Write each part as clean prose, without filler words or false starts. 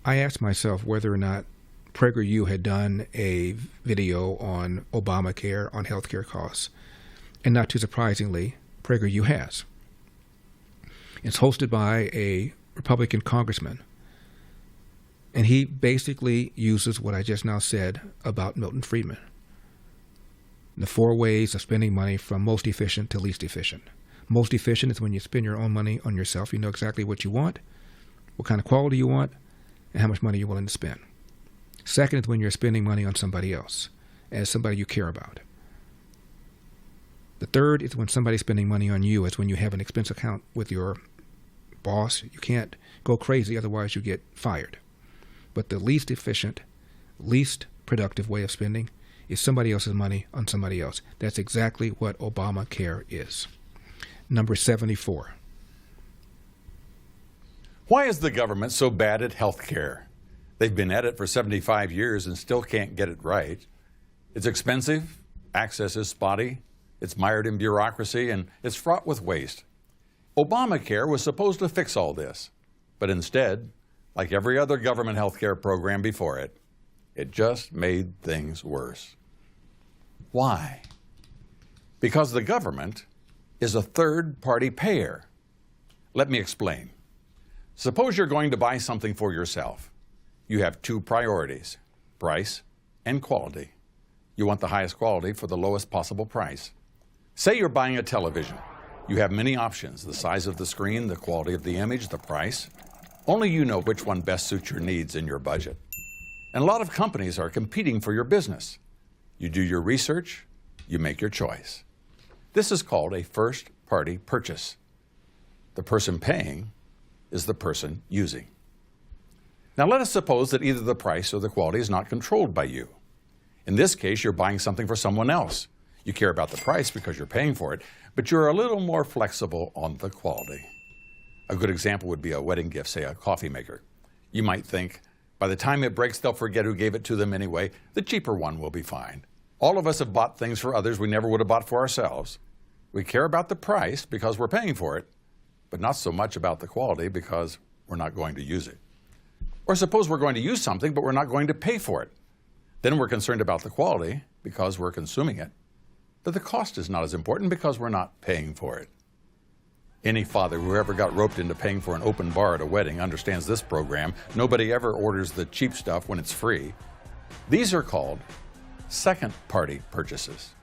I asked myself whether or not PragerU had done a video on Obamacare, on healthcare costs. And not too surprisingly, PragerU has. It's hosted by a Republican congressman. And he basically uses what I just now said about Milton Friedman. The 4 ways of spending money from most efficient to least efficient. Most efficient is when you spend your own money on yourself. You know exactly what you want, what kind of quality you want, and how much money you're willing to spend. Second is when you're spending money on somebody else, as somebody you care about. The third is when somebody's spending money on you, as when you have an expense account with your boss. You can't go crazy, otherwise you get fired. But the least efficient, least productive way of spending is somebody else's money on somebody else. That's exactly what Obamacare is. Number 74. Why is the government so bad at health care? They've been at it for 75 years and still can't get it right. It's expensive, access is spotty, it's mired in bureaucracy, and it's fraught with waste. Obamacare was supposed to fix all this, but instead, like every other government health care program before it, it just made things worse. Why? Because the government is a third-party payer. Let me explain. Suppose you're going to buy something for yourself. You have 2 priorities, price and quality. You want the highest quality for the lowest possible price. Say you're buying a television. You have many options, the size of the screen, the quality of the image, the price. Only you know which one best suits your needs and your budget. And a lot of companies are competing for your business. You do your research, you make your choice. This is called a first-party purchase. The person paying is the person using. Now let us suppose that either the price or the quality is not controlled by you. In this case, you're buying something for someone else. You care about the price because you're paying for it, but you're a little more flexible on the quality. A good example would be a wedding gift, say a coffee maker. You might think, by the time it breaks, they'll forget who gave it to them anyway. The cheaper one will be fine. All of us have bought things for others we never would have bought for ourselves. We care about the price because we're paying for it, but not so much about the quality because we're not going to use it. Or suppose we're going to use something, but we're not going to pay for it. Then we're concerned about the quality because we're consuming it. But the cost is not as important because we're not paying for it. Any father who ever got roped into paying for an open bar at a wedding understands this program. Nobody ever orders the cheap stuff when it's free. These are called second-party purchases.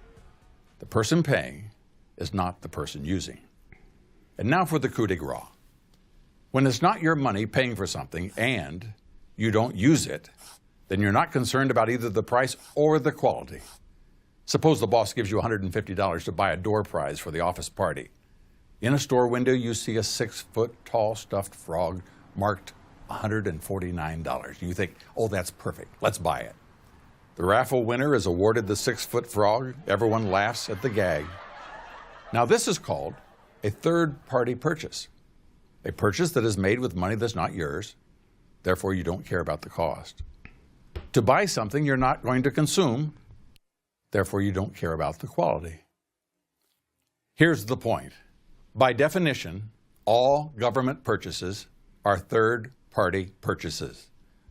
The person paying is not the person using. And now for the coup de grace. When it's not your money paying for something and you don't use it, then you're not concerned about either the price or the quality. Suppose the boss gives you $150 to buy a door prize for the office party. In a store window, you see a 6-foot-tall stuffed frog marked $149. You think, oh, that's perfect. Let's buy it. The raffle winner is awarded the 6-foot frog. Everyone laughs at the gag. Now, this is called a third-party purchase. A purchase that is made with money that's not yours. Therefore, you don't care about the cost. To buy something you're not going to consume. Therefore, you don't care about the quality. Here's the point. By definition, all government purchases are third-party purchases.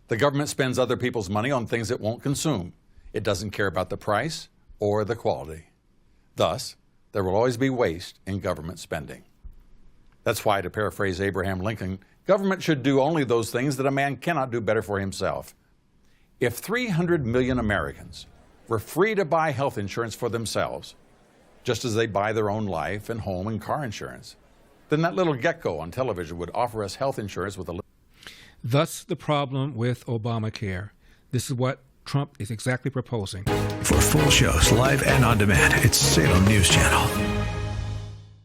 The government spends other people's money on things it won't consume. It doesn't care about the price or the quality. Thus, there will always be waste in government spending. That's why, to paraphrase Abraham Lincoln, government should do only those things that a man cannot do better for himself. If 300 million Americans were free to buy health insurance for themselves, just as they buy their own life and home and car insurance, then that little gecko on television would offer us health insurance with a... Thus the problem with Obamacare. This is what Trump is exactly proposing. For full shows, live and on demand, it's Salem News Channel.